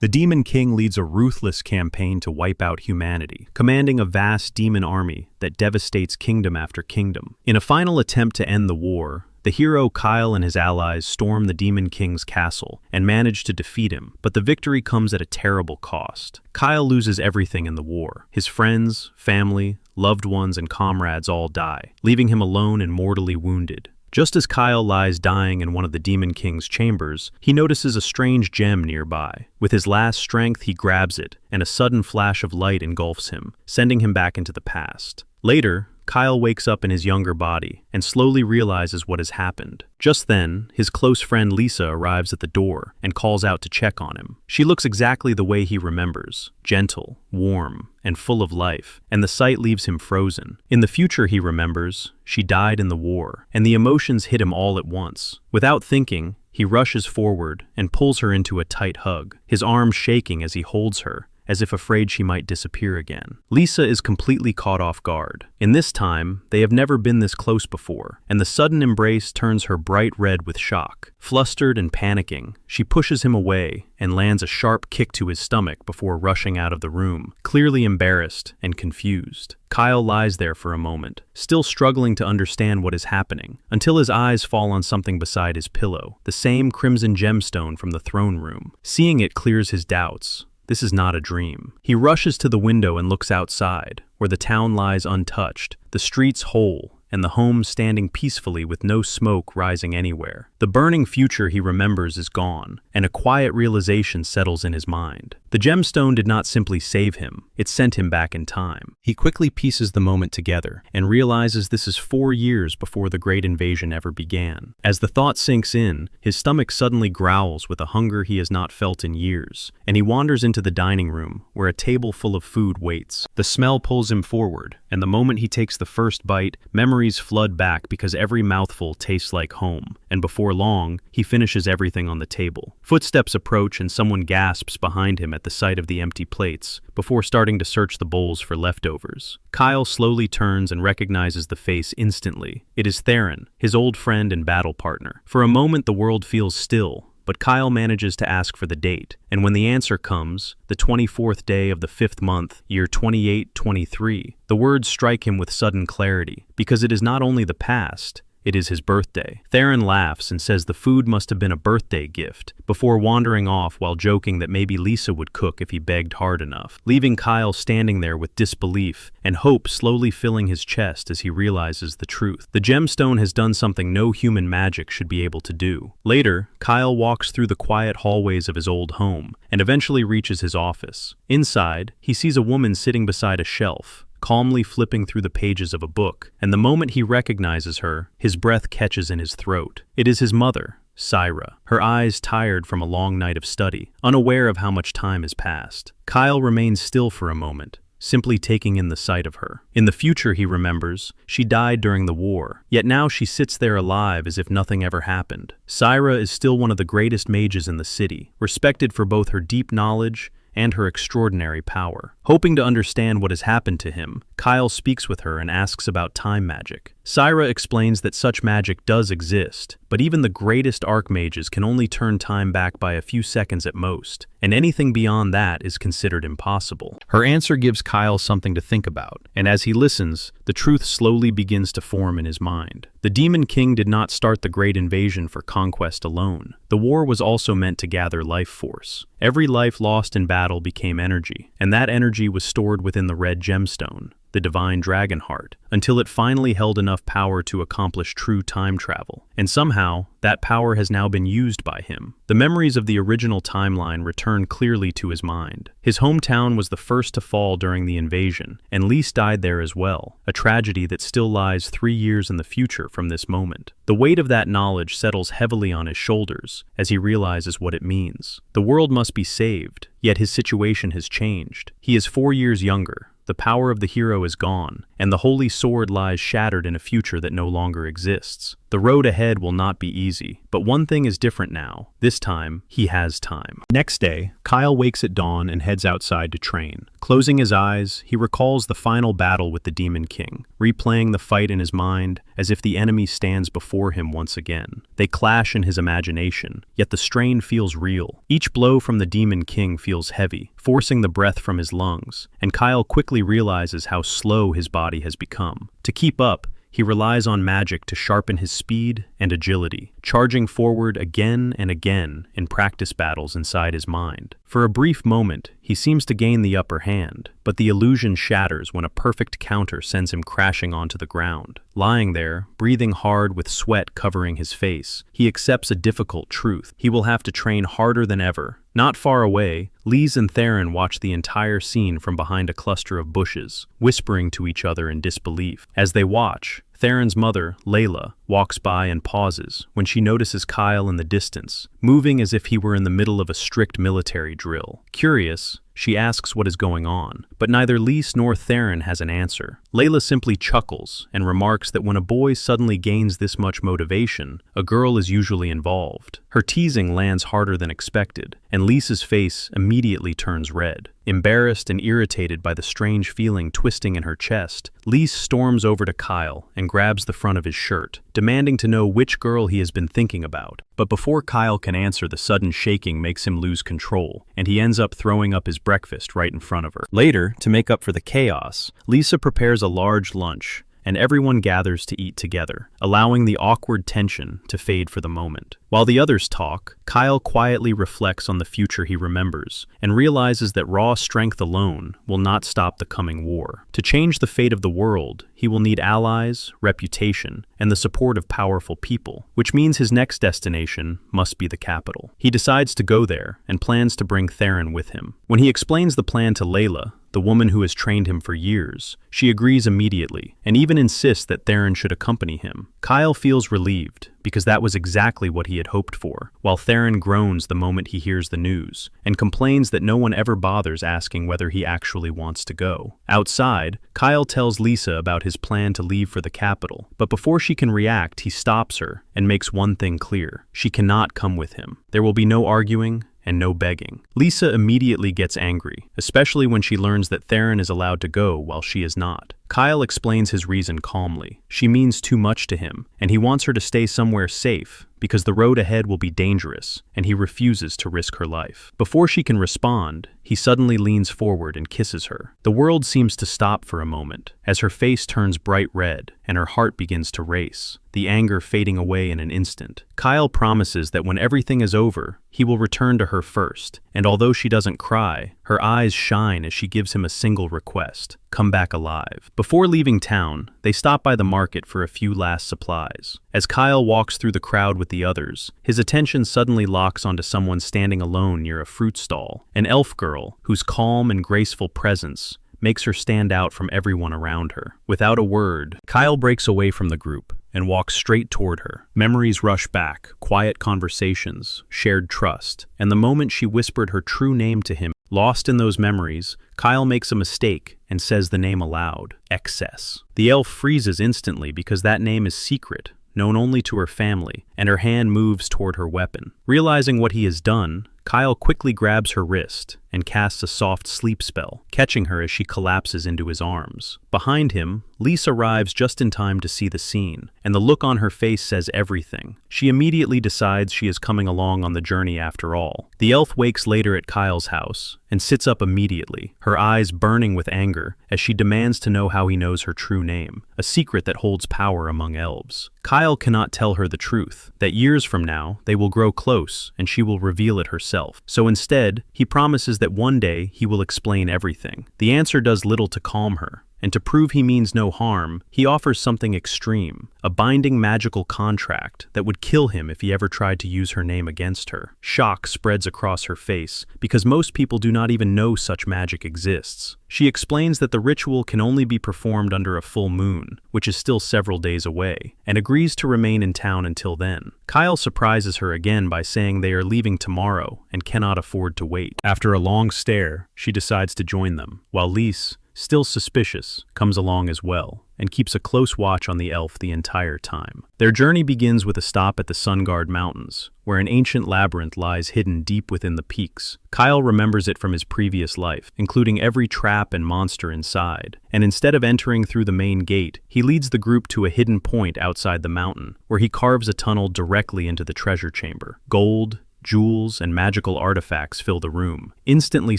The Demon King leads a ruthless campaign to wipe out humanity, commanding a vast demon army that devastates kingdom after kingdom. In a final attempt to end the war, the hero Kyle and his allies storm the Demon King's castle and manage to defeat him, but the victory comes at a terrible cost. Kyle loses everything in the war. His friends, family, loved ones, and comrades all die, leaving him alone and mortally wounded. Just as Kyle lies dying in one of the Demon King's chambers, he notices a strange gem nearby. With his last strength, he grabs it, and a sudden flash of light engulfs him, sending him back into the past. Later, Kyle wakes up in his younger body and slowly realizes what has happened. Just then, his close friend Lisa arrives at the door and calls out to check on him. She looks exactly the way he remembers, gentle, warm, and full of life, and the sight leaves him frozen. In the future, he remembers, she died in the war, and the emotions hit him all at once. Without thinking, he rushes forward and pulls her into a tight hug, his arms shaking as he holds her, as if afraid she might disappear again. Lisa is completely caught off guard. In this time, they have never been this close before, and the sudden embrace turns her bright red with shock. Flustered and panicking, she pushes him away and lands a sharp kick to his stomach before rushing out of the room, clearly embarrassed and confused. Kyle lies there for a moment, still struggling to understand what is happening, until his eyes fall on something beside his pillow, the same crimson gemstone from the throne room. Seeing it clears his doubts. This is not a dream. He rushes to the window and looks outside, where the town lies untouched, the streets whole, and the home standing peacefully with no smoke rising anywhere. The burning future he remembers is gone, and a quiet realization settles in his mind. The gemstone did not simply save him, it sent him back in time. He quickly pieces the moment together and realizes this is 4 years before the Great Invasion ever began. As the thought sinks in, his stomach suddenly growls with a hunger he has not felt in years, and he wanders into the dining room, where a table full of food waits. The smell pulls him forward, and the moment he takes the first bite, memories flood back because every mouthful tastes like home, and before long, he finishes everything on the table. Footsteps approach and someone gasps behind him at the sight of the empty plates, before starting to search the bowls for leftovers. Kyle slowly turns and recognizes the face instantly. It is Theron, his old friend and battle partner. For a moment, the world feels still, but Kyle manages to ask for the date, and when the answer comes, the 24th day of the 5th month, year 2823, the words strike him with sudden clarity, because it is not only the past, it is his birthday. Theron laughs and says the food must have been a birthday gift, before wandering off while joking that maybe Lisa would cook if he begged hard enough, leaving Kyle standing there with disbelief and hope slowly filling his chest as he realizes the truth. The gemstone has done something no human magic should be able to do. Later, Kyle walks through the quiet hallways of his old home and eventually reaches his office. Inside, he sees a woman sitting beside a shelf, calmly flipping through the pages of a book, and the moment he recognizes her, his breath catches in his throat. It is his mother, Syra, her eyes tired from a long night of study, unaware of how much time has passed. Kyle remains still for a moment, simply taking in the sight of her. In the future, he remembers, she died during the war, yet now she sits there alive as if nothing ever happened. Syra is still one of the greatest mages in the city, respected for both her deep knowledge and her extraordinary power. Hoping to understand what has happened to him, Kyle speaks with her and asks about time magic. Syra explains that such magic does exist, but even the greatest archmages can only turn time back by a few seconds at most, and anything beyond that is considered impossible. Her answer gives Kyle something to think about, and as he listens, the truth slowly begins to form in his mind. The Demon King did not start the Great Invasion for conquest alone. The war was also meant to gather life force. Every life lost in battle became energy, and that energy was stored within the red gemstone, the divine dragon heart, until it finally held enough power to accomplish true time travel. And somehow, that power has now been used by him. The memories of the original timeline return clearly to his mind. His hometown was the first to fall during the invasion, and Lise died there as well, a tragedy that still lies 3 years in the future from this moment. The weight of that knowledge settles heavily on his shoulders as he realizes what it means. The world must be saved, yet his situation has changed. He is 4 years younger. The power of the hero is gone, and the holy sword lies shattered in a future that no longer exists. The road ahead will not be easy, but one thing is different now. This time, he has time. Next day, Kyle wakes at dawn and heads outside to train. Closing his eyes, he recalls the final battle with the Demon King, replaying the fight in his mind as if the enemy stands before him once again. They clash in his imagination, yet the strain feels real. Each blow from the Demon King feels heavy, forcing the breath from his lungs, and Kyle quickly realizes how slow his body has become. To keep up, he relies on magic to sharpen his speed and agility, charging forward again and again in practice battles inside his mind. For a brief moment, he seems to gain the upper hand, but the illusion shatters when a perfect counter sends him crashing onto the ground. Lying there, breathing hard with sweat covering his face, he accepts a difficult truth. He will have to train harder than ever. Not far away, Lise and Theron watch the entire scene from behind a cluster of bushes, whispering to each other in disbelief. As they watch, Theron's mother, Layla, walks by and pauses when she notices Kyle in the distance, moving as if he were in the middle of a strict military drill. Curious, she asks what is going on, but neither Lise nor Theron has an answer. Layla simply chuckles and remarks that when a boy suddenly gains this much motivation, a girl is usually involved. Her teasing lands harder than expected, and Lisa's face immediately turns red. Embarrassed and irritated by the strange feeling twisting in her chest, Lise storms over to Kyle and grabs the front of his shirt, demanding to know which girl he has been thinking about. But before Kyle can answer, the sudden shaking makes him lose control, and he ends up throwing up his breakfast right in front of her. Later, to make up for the chaos, Lisa prepares a large lunch, and everyone gathers to eat together, allowing the awkward tension to fade for the moment. While the others talk, Kyle quietly reflects on the future he remembers and realizes that raw strength alone will not stop the coming war. To change the fate of the world, he will need allies, reputation, and the support of powerful people, which means his next destination must be the capital. He decides to go there and plans to bring Theron with him. When he explains the plan to Layla, the woman who has trained him for years, she agrees immediately and even insists that Theron should accompany him. Kyle feels relieved because that was exactly what he had hoped for, while Theron groans the moment he hears the news and complains that no one ever bothers asking whether he actually wants to go. Outside, Kyle tells Lisa about his plan to leave for the capital, but before she can react, he stops her and makes one thing clear: she cannot come with him. There will be no arguing and no begging. Lisa immediately gets angry, especially when she learns that Theron is allowed to go while she is not. Kyle explains his reason calmly. She means too much to him, and he wants her to stay somewhere safe because the road ahead will be dangerous, and he refuses to risk her life. Before she can respond, he suddenly leans forward and kisses her. The world seems to stop for a moment, as her face turns bright red and her heart begins to race, the anger fading away in an instant. Kyle promises that when everything is over, he will return to her first, and although she doesn't cry, her eyes shine as she gives him a single request: come back alive. Before leaving town, they stop by the market for a few last supplies. As Kyle walks through the crowd with the others, his attention suddenly locks onto someone standing alone near a fruit stall, an elf girl whose calm and graceful presence makes her stand out from everyone around her. Without a word, Kyle breaks away from the group and walks straight toward her. Memories rush back, quiet conversations, shared trust, and the moment she whispered her true name to him. Lost in those memories, Kyle makes a mistake and says the name aloud: Excess. The elf freezes instantly because that name is secret, known only to her family, and her hand moves toward her weapon. Realizing what he has done, Kyle quickly grabs her wrist and casts a soft sleep spell, catching her as she collapses into his arms. Behind him, Lise arrives just in time to see the scene, and the look on her face says everything. She immediately decides she is coming along on the journey after all. The elf wakes later at Kyle's house and sits up immediately, her eyes burning with anger as she demands to know how he knows her true name, a secret that holds power among elves. Kyle cannot tell her the truth, that years from now they will grow close and she will reveal it herself. So instead, he promises that one day he will explain everything. The answer does little to calm her, and to prove he means no harm, he offers something extreme, a binding magical contract that would kill him if he ever tried to use her name against her. Shock spreads across her face, because most people do not even know such magic exists. She explains that the ritual can only be performed under a full moon, which is still several days away, and agrees to remain in town until then. Kyle surprises her again by saying they are leaving tomorrow and cannot afford to wait. After a long stare, she decides to join them, while Lise, still suspicious, comes along as well, and keeps a close watch on the elf the entire time. Their journey begins with a stop at the Sunguard Mountains, where an ancient labyrinth lies hidden deep within the peaks. Kyle remembers it from his previous life, including every trap and monster inside, and instead of entering through the main gate, he leads the group to a hidden point outside the mountain, where he carves a tunnel directly into the treasure chamber. Gold, jewels, and magical artifacts fill the room, instantly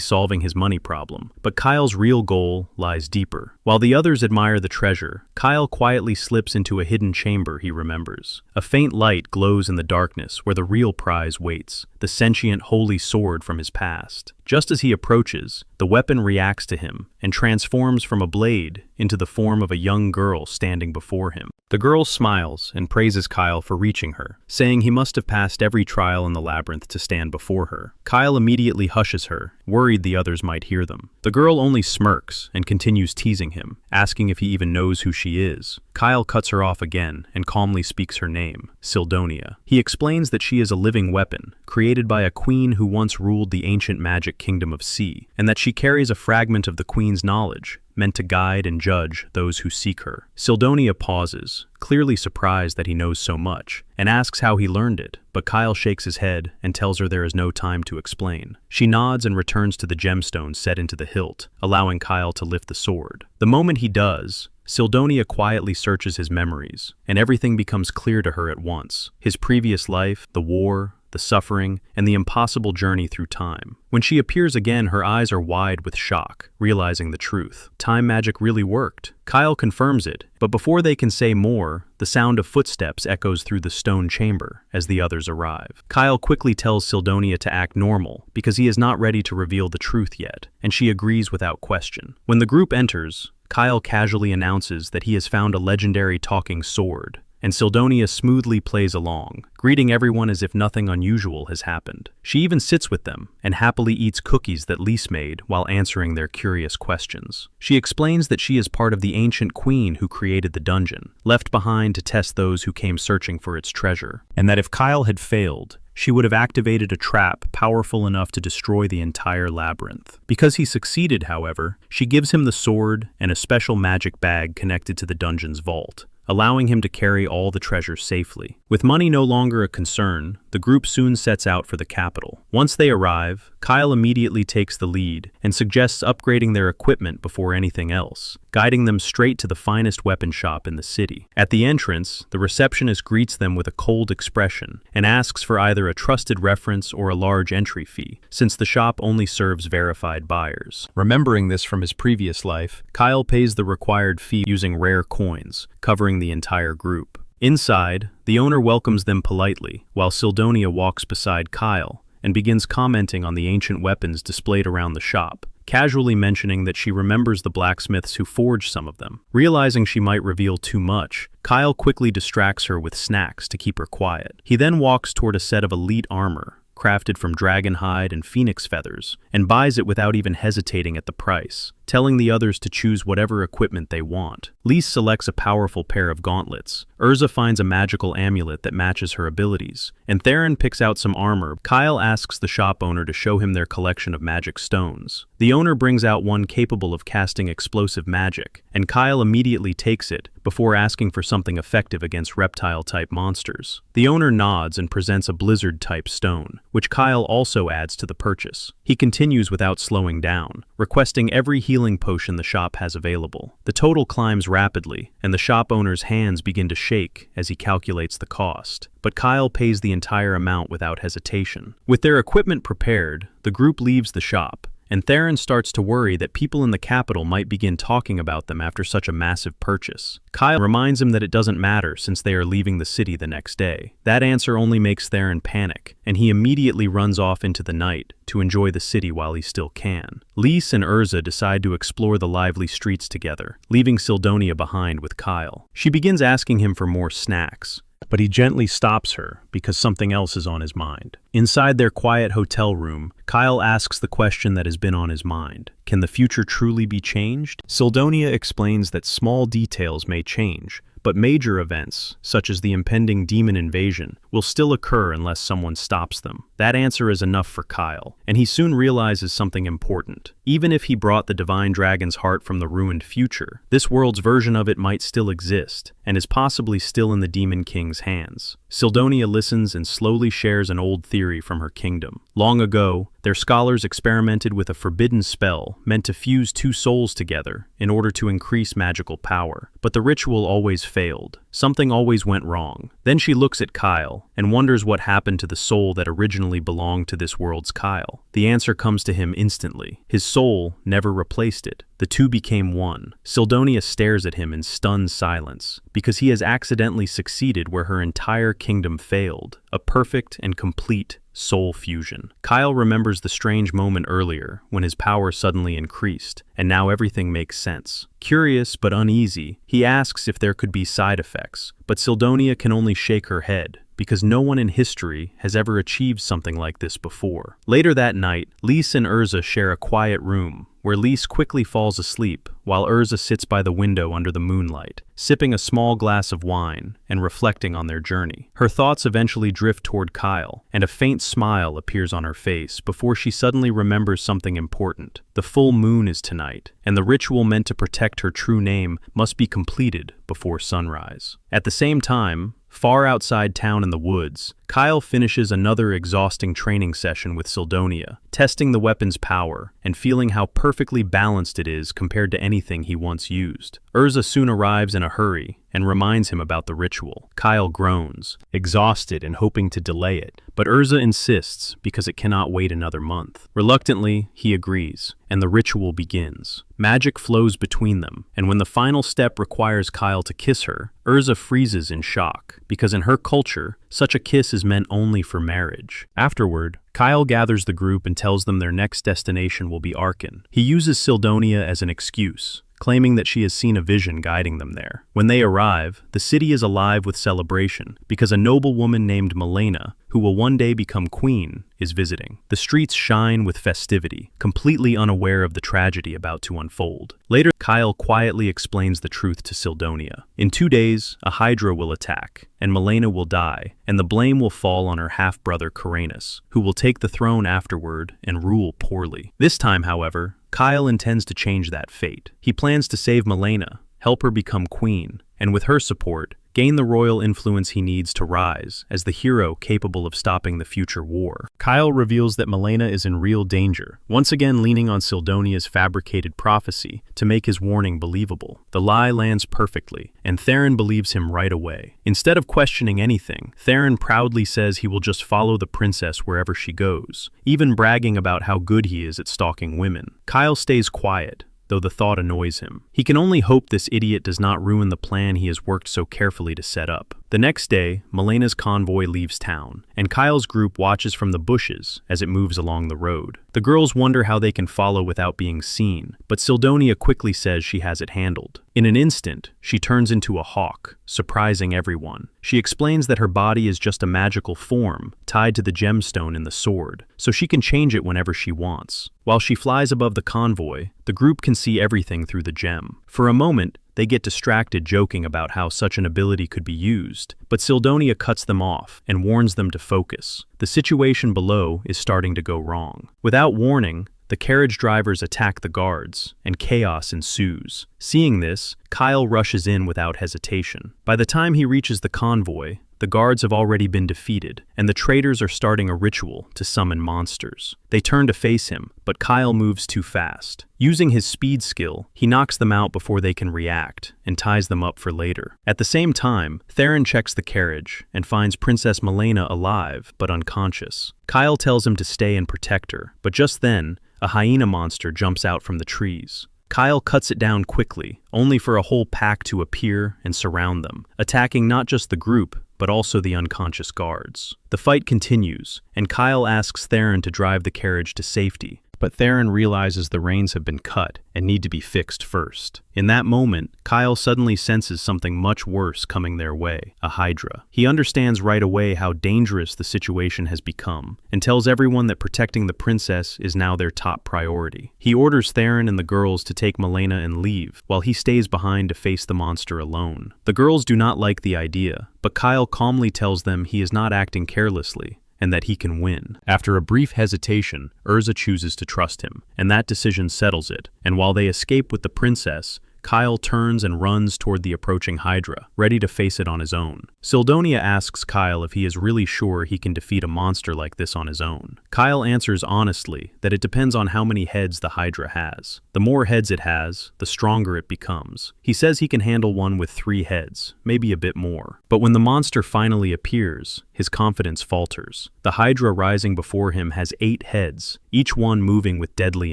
solving his money problem. But Kyle's real goal lies deeper. While the others admire the treasure, Kyle quietly slips into a hidden chamber he remembers. A faint light glows in the darkness where the real prize waits, the sentient holy sword from his past. Just as he approaches, the weapon reacts to him and transforms from a blade into the form of a young girl standing before him. The girl smiles and praises Kyle for reaching her, saying he must have passed every trial in the labyrinth to stand before her. Kyle immediately hushes her, worried the others might hear them. The girl only smirks and continues teasing him, asking if he even knows who she is. Kyle cuts her off again and calmly speaks her name, Sildonia. He explains that she is a living weapon, created by a queen who once ruled the ancient magic kingdom of Sea, and that she carries a fragment of the queen's knowledge, meant to guide and judge those who seek her. Sildonia pauses, clearly surprised that he knows so much, and asks how he learned it, but Kyle shakes his head and tells her there is no time to explain. She nods and returns to the gemstone set into the hilt, allowing Kyle to lift the sword. The moment he does, Sildonia quietly searches his memories, and everything becomes clear to her at once. His previous life, the war, the suffering, and the impossible journey through time. When she appears again, her eyes are wide with shock, realizing the truth. Time magic really worked. Kyle confirms it, but before they can say more, the sound of footsteps echoes through the stone chamber as the others arrive. Kyle quickly tells Sildonia to act normal because he is not ready to reveal the truth yet, and she agrees without question. When the group enters, Kyle casually announces that he has found a legendary talking sword, and Sildonia smoothly plays along, greeting everyone as if nothing unusual has happened. She even sits with them and happily eats cookies that Lise made while answering their curious questions. She explains that she is part of the ancient queen who created the dungeon, left behind to test those who came searching for its treasure, and that if Kyle had failed, she would have activated a trap powerful enough to destroy the entire labyrinth. Because he succeeded, however, she gives him the sword and a special magic bag connected to the dungeon's vault, allowing him to carry all the treasure safely. With money no longer a concern, the group soon sets out for the capital. Once they arrive, Kyle immediately takes the lead and suggests upgrading their equipment before anything else, guiding them straight to the finest weapon shop in the city. At the entrance, the receptionist greets them with a cold expression and asks for either a trusted reference or a large entry fee, since the shop only serves verified buyers. Remembering this from his previous life, Kyle pays the required fee using rare coins, covering the entire group. Inside, the owner welcomes them politely, while Sildonia walks beside Kyle and begins commenting on the ancient weapons displayed around the shop, casually mentioning that she remembers the blacksmiths who forged some of them. Realizing she might reveal too much, Kyle quickly distracts her with snacks to keep her quiet. He then walks toward a set of elite armor, crafted from dragon hide and phoenix feathers, and buys it without even hesitating at the price, telling the others to choose whatever equipment they want. Lise selects a powerful pair of gauntlets, Urza finds a magical amulet that matches her abilities, and Theron picks out some armor. Kyle asks the shop owner to show him their collection of magic stones. The owner brings out one capable of casting explosive magic, and Kyle immediately takes it, before asking for something effective against reptile-type monsters. The owner nods and presents a blizzard-type stone, which Kyle also adds to the purchase. He continues without slowing down, requesting every healing potion the shop has available. The total climbs rapidly, and the shop owner's hands begin to shake as he calculates the cost. But Kyle pays the entire amount without hesitation. With their equipment prepared, the group leaves the shop, and Theron starts to worry that people in the capital might begin talking about them after such a massive purchase. Kyle reminds him that it doesn't matter since they are leaving the city the next day. That answer only makes Theron panic, and he immediately runs off into the night to enjoy the city while he still can. Lise and Urza decide to explore the lively streets together, leaving Sildonia behind with Kyle. She begins asking him for more snacks, but he gently stops her because something else is on his mind. Inside their quiet hotel room, Kyle asks the question that has been on his mind. Can the future truly be changed? Sildonia explains that small details may change, but major events, such as the impending demon invasion, will still occur unless someone stops them. That answer is enough for Kyle, and he soon realizes something important. Even if he brought the divine dragon's heart from the ruined future, this world's version of it might still exist, and is possibly still in the Demon King's hands. Sildonia listens and slowly shares an old theory from her kingdom. Long ago, their scholars experimented with a forbidden spell meant to fuse two souls together in order to increase magical power. But the ritual always failed. Something always went wrong. Then she looks at Kyle and wonders what happened to the soul that originally belonged to this world's Kyle. The answer comes to him instantly. His soul never replaced it. The two became one. Sildonia stares at him in stunned silence, because he has accidentally succeeded where her entire kingdom failed. A perfect and complete soul fusion. Kyle remembers the strange moment earlier when his power suddenly increased, and now everything makes sense. Curious but uneasy, he asks if there could be side effects, but Sildonia can only shake her head, because no one in history has ever achieved something like this before. Later that night, Lise and Urza share a quiet room, where Lise quickly falls asleep while Urza sits by the window under the moonlight, sipping a small glass of wine and reflecting on their journey. Her thoughts eventually drift toward Kyle, and a faint smile appears on her face before she suddenly remembers something important. The full moon is tonight, and the ritual meant to protect her true name must be completed before sunrise. At the same time, far outside town in the woods, Kyle finishes another exhausting training session with Sildonia, testing the weapon's power and feeling how perfectly balanced it is compared to anything he once used. Urza soon arrives in a hurry and reminds him about the ritual. Kyle groans, exhausted and hoping to delay it, but Urza insists because it cannot wait another month. Reluctantly, he agrees, and the ritual begins. Magic flows between them, and when the final step requires Kyle to kiss her, Urza freezes in shock, because in her culture, such a kiss is meant only for marriage. Afterward, Kyle gathers the group and tells them their next destination will be Arkan. He uses Sildonia as an excuse, claiming that she has seen a vision guiding them there. When they arrive, the city is alive with celebration because a noblewoman named Milena, who will one day become queen, is visiting. The streets shine with festivity, completely unaware of the tragedy about to unfold. Later, Kyle quietly explains the truth to Sildonia. In 2 days, a Hydra will attack, and Milena will die, and the blame will fall on her half-brother Caranus, who will take the throne afterward and rule poorly. This time, however, Kyle intends to change that fate. He plans to save Milena, help her become queen, and with her support, gain the royal influence he needs to rise as the hero capable of stopping the future war. Kyle reveals that Milena is in real danger, once again leaning on Sildonia's fabricated prophecy to make his warning believable. The lie lands perfectly, and Theron believes him right away. Instead of questioning anything, Theron proudly says he will just follow the princess wherever she goes, even bragging about how good he is at stalking women. Kyle stays quiet, though the thought annoys him. He can only hope this idiot does not ruin the plan he has worked so carefully to set up. The next day, Milena's convoy leaves town, and Kyle's group watches from the bushes as it moves along the road. The girls wonder how they can follow without being seen, but Sildonia quickly says she has it handled. In an instant, she turns into a hawk, surprising everyone. She explains that her body is just a magical form tied to the gemstone in the sword, so she can change it whenever she wants. While she flies above the convoy, the group can see everything through the gem. For a moment, they get distracted joking about how such an ability could be used, but Sildonia cuts them off and warns them to focus. The situation below is starting to go wrong. Without warning, the carriage drivers attack the guards, and chaos ensues. Seeing this, Kyle rushes in without hesitation. By the time he reaches the convoy, the guards have already been defeated, and the traitors are starting a ritual to summon monsters. They turn to face him, but Kyle moves too fast. Using his speed skill, he knocks them out before they can react, and ties them up for later. At the same time, Theron checks the carriage, and finds Princess Milena alive, but unconscious. Kyle tells him to stay and protect her, but just then, a hyena monster jumps out from the trees. Kyle cuts it down quickly, only for a whole pack to appear and surround them, attacking not just the group, but also the unconscious guards. The fight continues, and Kyle asks Theron to drive the carriage to safety, but Theron realizes the reins have been cut and need to be fixed first. In that moment, Kyle suddenly senses something much worse coming their way, a Hydra. He understands right away how dangerous the situation has become and tells everyone that protecting the princess is now their top priority. He orders Theron and the girls to take Malena and leave, while he stays behind to face the monster alone. The girls do not like the idea, but Kyle calmly tells them he is not acting carelessly and that he can win. After a brief hesitation, Urza chooses to trust him, and that decision settles it, and while they escape with the princess, Kyle turns and runs toward the approaching Hydra, ready to face it on his own. Sildonia asks Kyle if he is really sure he can defeat a monster like this on his own. Kyle answers honestly that it depends on how many heads the Hydra has. The more heads it has, the stronger it becomes. He says he can handle one with 3 heads, maybe a bit more. But when the monster finally appears, his confidence falters. The Hydra rising before him has 8 heads, each one moving with deadly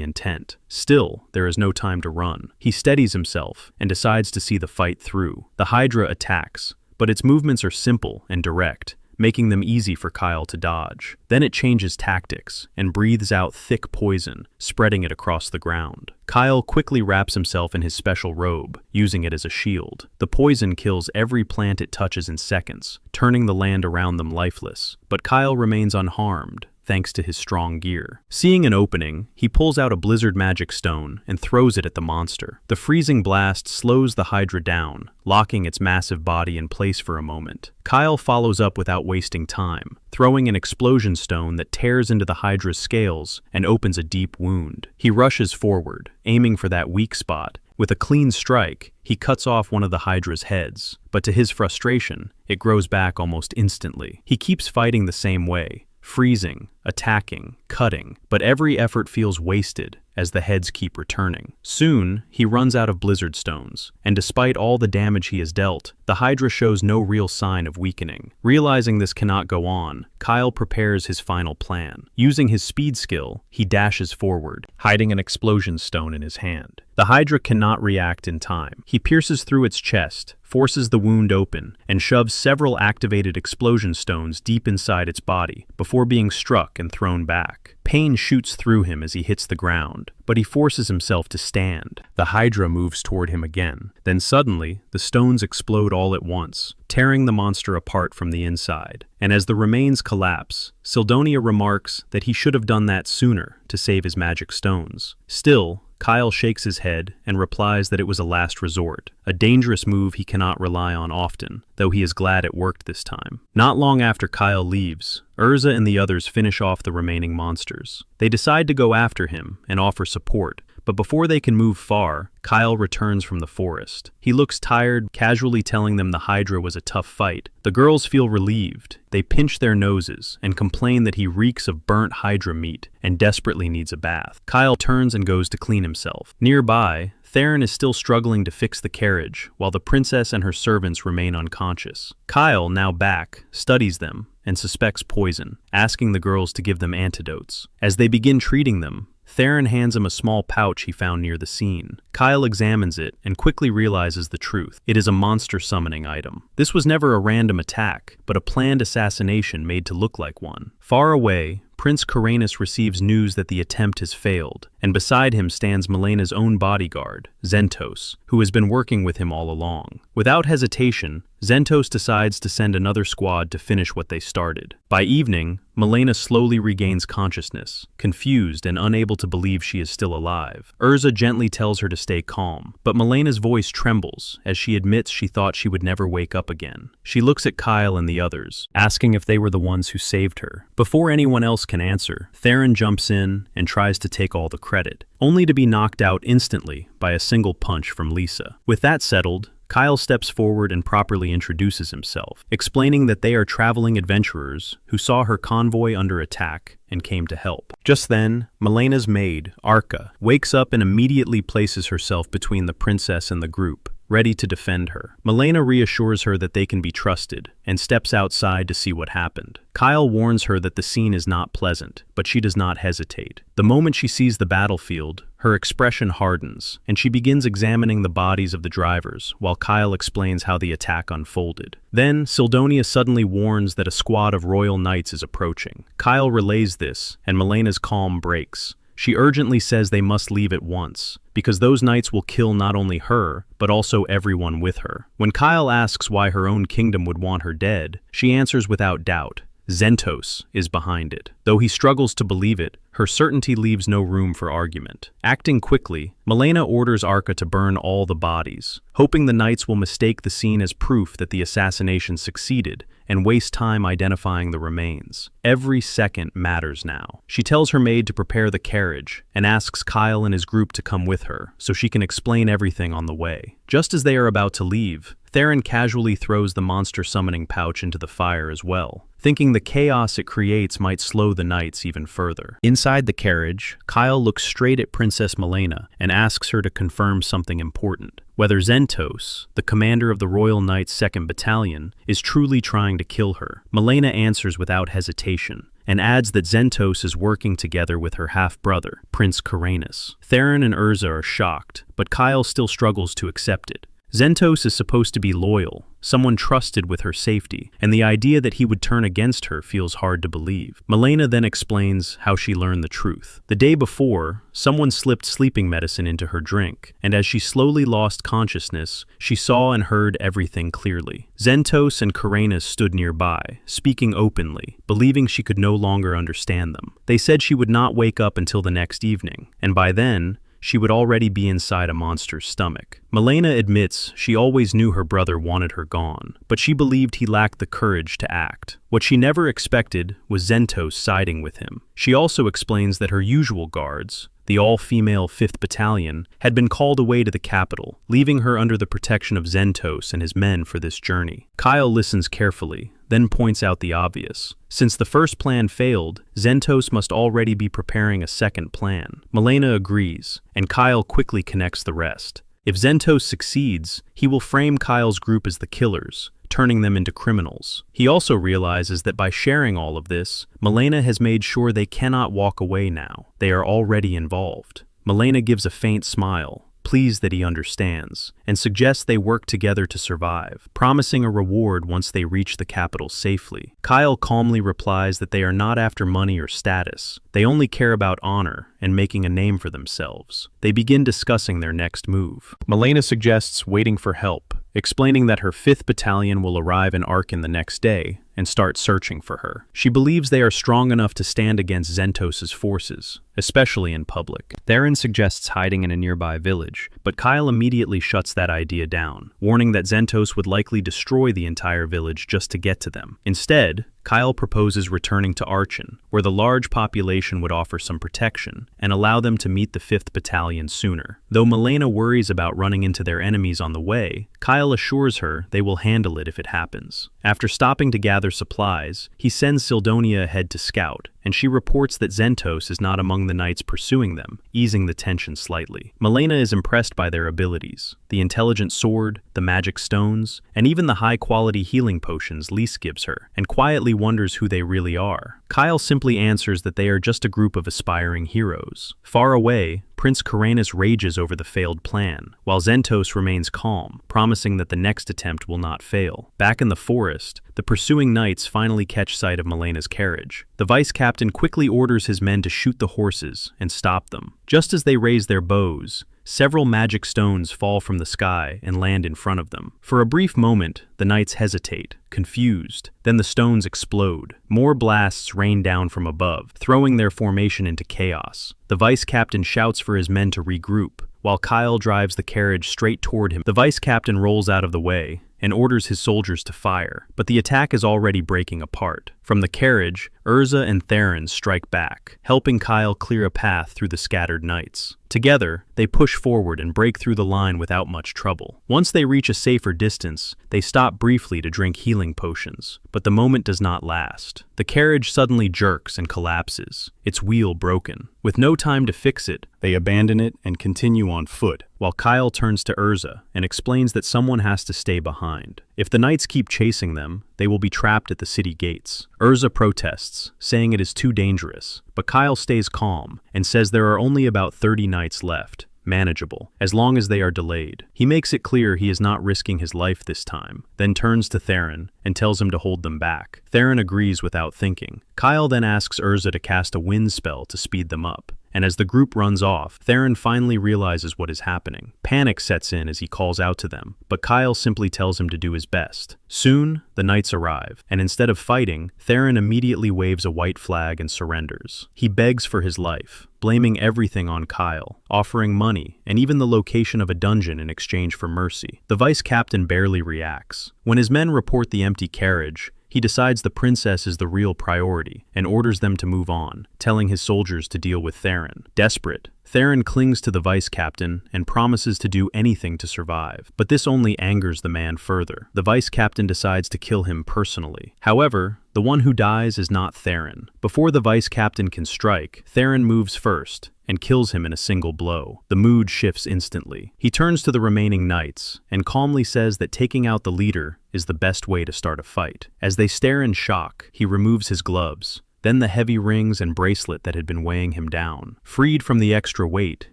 intent. Still, there is no time to run. He steadies himself and decides to see the fight through. The Hydra attacks, but its movements are simple and direct, making them easy for Kyle to dodge. Then it changes tactics and breathes out thick poison, spreading it across the ground. Kyle quickly wraps himself in his special robe, using it as a shield. The poison kills every plant it touches in seconds, turning the land around them lifeless. But Kyle remains unharmed, thanks to his strong gear. Seeing an opening, he pulls out a blizzard magic stone and throws it at the monster. The freezing blast slows the Hydra down, locking its massive body in place for a moment. Kyle follows up without wasting time, throwing an explosion stone that tears into the Hydra's scales and opens a deep wound. He rushes forward, aiming for that weak spot. With a clean strike, he cuts off one of the Hydra's heads, but to his frustration, it grows back almost instantly. He keeps fighting the same way, freezing, attacking, cutting, but every effort feels wasted as the heads keep returning. Soon, he runs out of blizzard stones, and despite all the damage he has dealt, the Hydra shows no real sign of weakening. Realizing this cannot go on, Kyle prepares his final plan. Using his speed skill, he dashes forward, hiding an explosion stone in his hand. The Hydra cannot react in time. He pierces through its chest, forces the wound open, and shoves several activated explosion stones deep inside its body before being struck and thrown back. Pain shoots through him as he hits the ground, but he forces himself to stand. The Hydra moves toward him again. Then suddenly, the stones explode all at once, tearing the monster apart from the inside. And as the remains collapse, Sildonia remarks that he should have done that sooner to save his magic stones. Still, Kyle shakes his head and replies that it was a last resort, a dangerous move he cannot rely on often, though he is glad it worked this time. Not long after Kyle leaves, Urza and the others finish off the remaining monsters. They decide to go after him and offer support, but before they can move far, Kyle returns from the forest. He looks tired, casually telling them the Hydra was a tough fight. The girls feel relieved. They pinch their noses and complain that he reeks of burnt Hydra meat and desperately needs a bath. Kyle turns and goes to clean himself. Nearby, Theron is still struggling to fix the carriage, while the princess and her servants remain unconscious. Kyle, now back, studies them and suspects poison, asking the girls to give them antidotes. As they begin treating them, Theron hands him a small pouch he found near the scene. Kyle examines it and quickly realizes the truth. It is a monster summoning item. This was never a random attack, but a planned assassination made to look like one. Far away, Prince Caranus receives news that the attempt has failed, and beside him stands Melena's own bodyguard, Zentos, who has been working with him all along. Without hesitation, Zentos decides to send another squad to finish what they started. By evening, Melena slowly regains consciousness, confused and unable to believe she is still alive. Urza gently tells her to stay calm, but Melena's voice trembles as she admits she thought she would never wake up again. She looks at Kyle and the others, asking if they were the ones who saved her. Before anyone else can answer, Theron jumps in and tries to take all the credit, only to be knocked out instantly by a single punch from Lisa. With that settled, Kyle steps forward and properly introduces himself, explaining that they are traveling adventurers who saw her convoy under attack and came to help. Just then, Melena's maid, Arka, wakes up and immediately places herself between the princess and the group, ready to defend her. Melena reassures her that they can be trusted and steps outside to see what happened. Kyle warns her that the scene is not pleasant, but she does not hesitate. The moment she sees the battlefield, her expression hardens, and she begins examining the bodies of the drivers, while Kyle explains how the attack unfolded. Then, Sildonia suddenly warns that a squad of royal knights is approaching. Kyle relays this, and Melena's calm breaks. She urgently says they must leave at once, because those knights will kill not only her, but also everyone with her. When Kyle asks why her own kingdom would want her dead, she answers without doubt. Zentos is behind it. Though he struggles to believe it, her certainty leaves no room for argument. Acting quickly, Milena orders Arca to burn all the bodies, hoping the knights will mistake the scene as proof that the assassination succeeded and waste time identifying the remains. Every second matters now. She tells her maid to prepare the carriage and asks Kyle and his group to come with her so she can explain everything on the way. Just as they are about to leave, Theron casually throws the monster summoning pouch into the fire as well, thinking the chaos it creates might slow the knights even further. Inside the carriage, Kyle looks straight at Princess Milena and asks her to confirm something important. Whether Zentos, the commander of the Royal Knights 2nd Battalion, is truly trying to kill her. Milena answers without hesitation, and adds that Zentos is working together with her half-brother, Prince Caranus. Theron and Urza are shocked, but Kyle still struggles to accept it. Zentos is supposed to be loyal, someone trusted with her safety, and the idea that he would turn against her feels hard to believe. Milena then explains how she learned the truth. The day before, someone slipped sleeping medicine into her drink, and as she slowly lost consciousness, she saw and heard everything clearly. Zentos and Caranus stood nearby, speaking openly, believing she could no longer understand them. They said she would not wake up until the next evening, and by then, she would already be inside a monster's stomach. Milena admits she always knew her brother wanted her gone, but she believed he lacked the courage to act. What she never expected was Zentos siding with him. She also explains that her usual guards, the all-female 5th Battalion, had been called away to the capital, leaving her under the protection of Zentos and his men for this journey. Kyle listens carefully, then points out the obvious. Since the first plan failed, Zentos must already be preparing a second plan. Milena agrees, and Kyle quickly connects the rest. If Zentos succeeds, he will frame Kyle's group as the killers, turning them into criminals. He also realizes that by sharing all of this, Milena has made sure they cannot walk away now. They are already involved. Milena gives a faint smile, pleased that he understands, and suggests they work together to survive, promising a reward once they reach the capital safely. Kyle calmly replies that they are not after money or status. They only care about honor and making a name for themselves. They begin discussing their next move. Milena suggests waiting for help, explaining that her 5th Battalion will arrive in Arkin the next day and start searching for her. She believes they are strong enough to stand against Zentos' forces, especially in public. Theron suggests hiding in a nearby village, but Kyle immediately shuts that idea down, warning that Zentos would likely destroy the entire village just to get to them. Instead, Kyle proposes returning to Archon, where the large population would offer some protection and allow them to meet the 5th Battalion sooner. Though Milena worries about running into their enemies on the way, Kyle assures her they will handle it if it happens. After stopping to gather supplies, he sends Sildonia ahead to scout, and she reports that Zentos is not among the knights pursuing them, easing the tension slightly. Milena is impressed by their abilities, the intelligent sword, the magic stones, and even the high-quality healing potions Lise gives her, and quietly wonders who they really are. Kyle simply answers that they are just a group of aspiring heroes. Far away, Prince Caranus rages over the failed plan, while Zentos remains calm, promising that the next attempt will not fail. Back in the forest, the pursuing knights finally catch sight of Milena's carriage. The vice captain quickly orders his men to shoot the horses and stop them. Just as they raise their bows, several magic stones fall from the sky and land in front of them. For a brief moment, the knights hesitate, confused. Then the stones explode. More blasts rain down from above, throwing their formation into chaos. The vice captain shouts for his men to regroup, while Kyle drives the carriage straight toward him. The vice captain rolls out of the way and orders his soldiers to fire, but the attack is already breaking apart. From the carriage, Urza and Theron strike back, helping Kyle clear a path through the scattered knights. Together, they push forward and break through the line without much trouble. Once they reach a safer distance, they stop briefly to drink healing potions, but the moment does not last. The carriage suddenly jerks and collapses, its wheel broken. With no time to fix it, they abandon it and continue on foot, while Kyle turns to Urza and explains that someone has to stay behind. If the knights keep chasing them, they will be trapped at the city gates. Urza protests, saying it is too dangerous, but Kyle stays calm and says there are only about 30 knights left, manageable, as long as they are delayed. He makes it clear he is not risking his life this time, then turns to Theron and tells him to hold them back. Theron agrees without thinking. Kyle then asks Urza to cast a wind spell to speed them up, and as the group runs off, Theron finally realizes what is happening. Panic sets in as he calls out to them, but Kyle simply tells him to do his best. Soon, the knights arrive, and instead of fighting, Theron immediately waves a white flag and surrenders. He begs for his life, blaming everything on Kyle, offering money, and even the location of a dungeon in exchange for mercy. The vice captain barely reacts. When his men report the empty carriage, he decides the princess is the real priority and orders them to move on, telling his soldiers to deal with Theron. Desperate, Theron clings to the vice captain and promises to do anything to survive. But this only angers the man further. The vice captain decides to kill him personally. However, the one who dies is not Theron. Before the vice captain can strike, Theron moves first and kills him in a single blow. The mood shifts instantly. He turns to the remaining knights and calmly says that taking out the leader is the best way to start a fight. As they stare in shock, he removes his gloves, then the heavy rings and bracelet that had been weighing him down. Freed from the extra weight,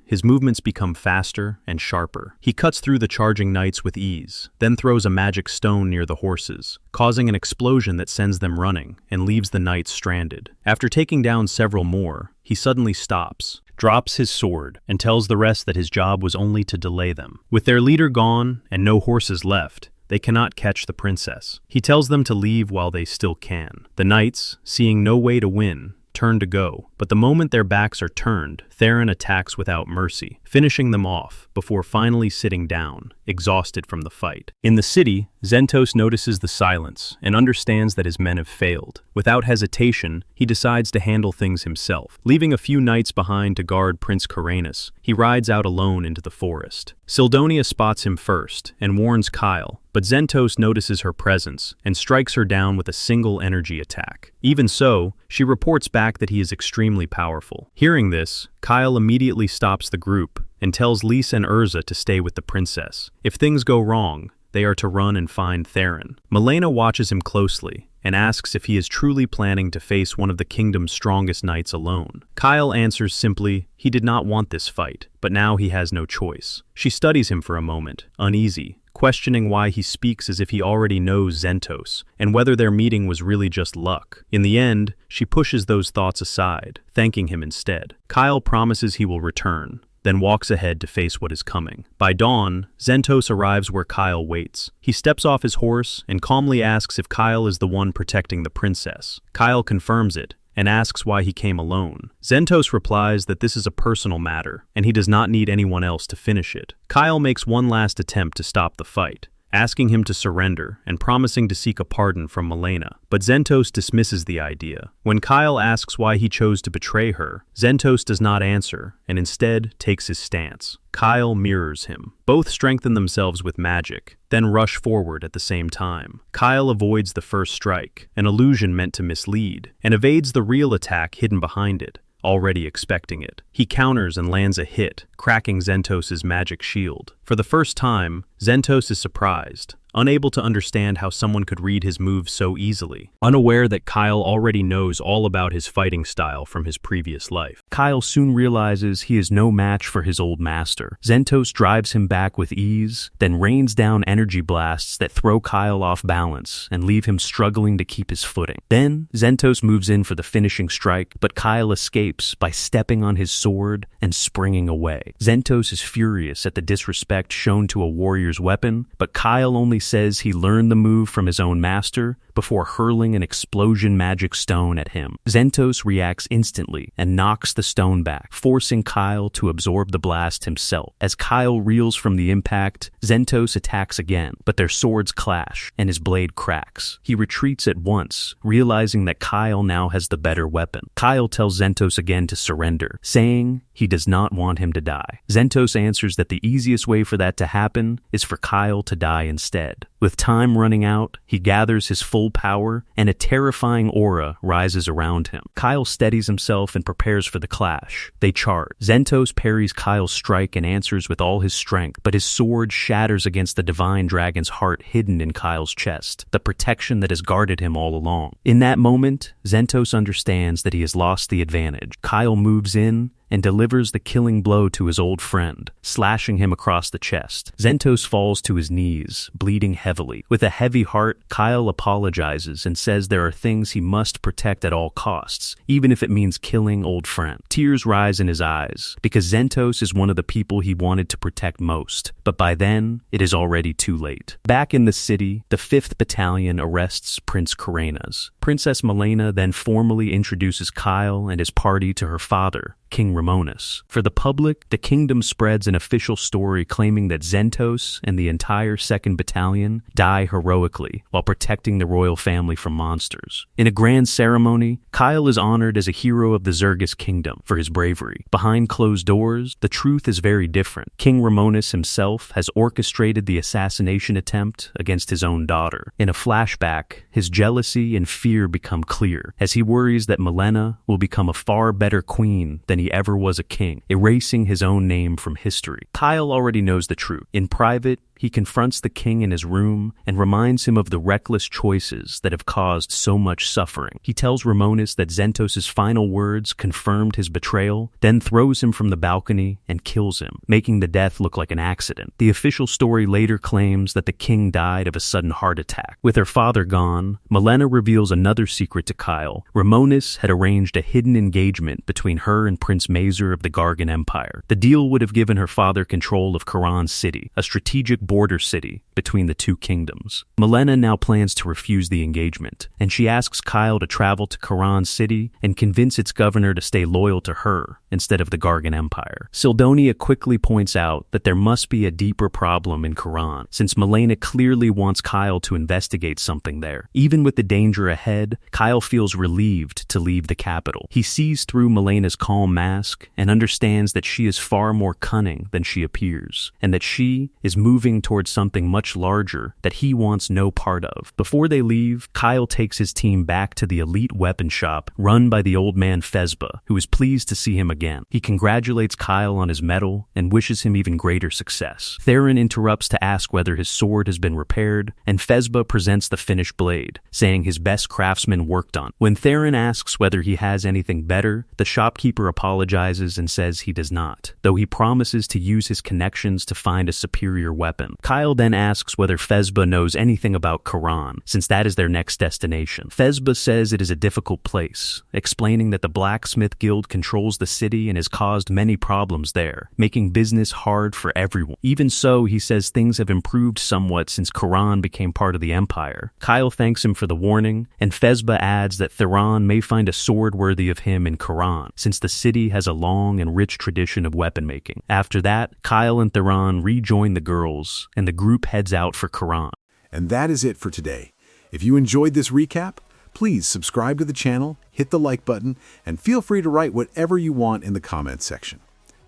his movements become faster and sharper. He cuts through the charging knights with ease, then throws a magic stone near the horses, causing an explosion that sends them running and leaves the knights stranded. After taking down several more, he suddenly stops, drops his sword, and tells the rest that his job was only to delay them. With their leader gone and no horses left, they cannot catch the princess. He tells them to leave while they still can. The knights, seeing no way to win, turn to go, but the moment their backs are turned, Theron attacks without mercy, finishing them off before finally sitting down, exhausted from the fight. In the city, Zentos notices the silence and understands that his men have failed. Without hesitation, he decides to handle things himself. Leaving a few knights behind to guard Prince Caranus, he rides out alone into the forest. Sildonia spots him first and warns Kyle, but Zentos notices her presence and strikes her down with a single energy attack. Even so, she reports back that he is extremely powerful. Hearing this, Kyle immediately stops the group and tells Lise and Urza to stay with the princess. If things go wrong, they are to run and find Theron. Milena watches him closely and asks if he is truly planning to face one of the kingdom's strongest knights alone. Kyle answers simply, he did not want this fight, but now he has no choice. She studies him for a moment, uneasy, questioning why he speaks as if he already knows Zentos, and whether their meeting was really just luck. In the end, she pushes those thoughts aside, thanking him instead. Kyle promises he will return, then walks ahead to face what is coming. By dawn, Zentos arrives where Kyle waits. He steps off his horse and calmly asks if Kyle is the one protecting the princess. Kyle confirms it and asks why he came alone. Zentos replies that this is a personal matter, and he does not need anyone else to finish it. Kyle makes one last attempt to stop the fight, asking him to surrender and promising to seek a pardon from Milena, but Zentos dismisses the idea. When Kyle asks why he chose to betray her, Zentos does not answer and instead takes his stance. Kyle mirrors him. Both strengthen themselves with magic, then rush forward at the same time. Kyle avoids the first strike, an illusion meant to mislead, and evades the real attack hidden behind it, already expecting it. He counters and lands a hit, cracking Zentos' magic shield. For the first time, Zentos is surprised, unable to understand how someone could read his moves so easily, unaware that Kyle already knows all about his fighting style from his previous life. Kyle soon realizes he is no match for his old master. Zentos drives him back with ease, then rains down energy blasts that throw Kyle off balance and leave him struggling to keep his footing. Then, Zentos moves in for the finishing strike, but Kyle escapes by stepping on his sword and springing away. Zentos is furious at the disrespect shown to a warrior's weapon, but Kyle only says he learned the move from his own master before hurling an explosion magic stone at him. Zentos reacts instantly and knocks the stone back, forcing Kyle to absorb the blast himself. As Kyle reels from the impact, Zentos attacks again, but their swords clash and his blade cracks. He retreats at once, realizing that Kyle now has the better weapon. Kyle tells Zentos again to surrender, saying he does not want him to die. Zentos answers that the easiest way for that to happen is for Kyle to die instead. With time running out, he gathers his full power, and a terrifying aura rises around him. Kyle steadies himself and prepares for the clash. They charge. Zentos parries Kyle's strike and answers with all his strength, but his sword shatters against the divine dragon's heart hidden in Kyle's chest, the protection that has guarded him all along. In that moment, Zentos understands that he has lost the advantage. Kyle moves in and delivers the killing blow to his old friend, slashing him across the chest. Zentos falls to his knees, bleeding heavily. With a heavy heart, Kyle apologizes and says there are things he must protect at all costs, even if it means killing old friend. Tears rise in his eyes, because Zentos is one of the people he wanted to protect most, but by then, it is already too late. Back in the city, the 5th Battalion arrests Prince Karenas. Princess Milena then formally introduces Kyle and his party to her father, King Ramonis. For the public, the kingdom spreads an official story claiming that Zentos and the entire 2nd Battalion die heroically while protecting the royal family from monsters. In a grand ceremony, Kyle is honored as a hero of the Zergus kingdom for his bravery. Behind closed doors, the truth is very different. King Ramonis himself has orchestrated the assassination attempt against his own daughter. In a flashback, his jealousy and fear become clear as he worries that Milena will become a far better queen than he ever was a king, erasing his own name from history. Kyle already knows the truth. In private, he confronts the king in his room and reminds him of the reckless choices that have caused so much suffering. He tells Ramonis that Zentos' final words confirmed his betrayal, then throws him from the balcony and kills him, making the death look like an accident. The official story later claims that the king died of a sudden heart attack. With her father gone, Milena reveals another secret to Kyle. Ramonis had arranged a hidden engagement between her and Prince Mazer of the Gargan Empire. The deal would have given her father control of Karan City, a strategic border city between the two kingdoms. Milena now plans to refuse the engagement, and she asks Kyle to travel to Karan City and convince its governor to stay loyal to her instead of the Gargan Empire. Sildonia quickly points out that there must be a deeper problem in Karan, since Milena clearly wants Kyle to investigate something there. Even with the danger ahead, Kyle feels relieved to leave the capital. He sees through Milena's calm mask and understands that she is far more cunning than she appears, and that she is moving towards something much larger that he wants no part of. Before they leave, Kyle takes his team back to the elite weapon shop run by the old man Fezba, who is pleased to see him again. He congratulates Kyle on his medal and wishes him even greater success. Theron interrupts to ask whether his sword has been repaired, and Fezba presents the finished blade, saying his best craftsman worked on. When Theron asks whether he has anything better, the shopkeeper apologizes and says he does not, though he promises to use his connections to find a superior weapon. Kyle then asks whether Fezba knows anything about Karan, since that is their next destination. Fezba says it is a difficult place, explaining that the Blacksmith Guild controls the city and has caused many problems there, making business hard for everyone. Even so, he says things have improved somewhat since Karan became part of the Empire. Kyle thanks him for the warning, and Fezba adds that Theron may find a sword worthy of him in Karan, since the city has a long and rich tradition of weapon making. After that, Kyle and Theron rejoin the girls, and the group heads out for Karan. And that is it for today. If you enjoyed this recap, please subscribe to the channel, hit the like button, and feel free to write whatever you want in the comments section.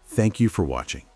Thank you for watching.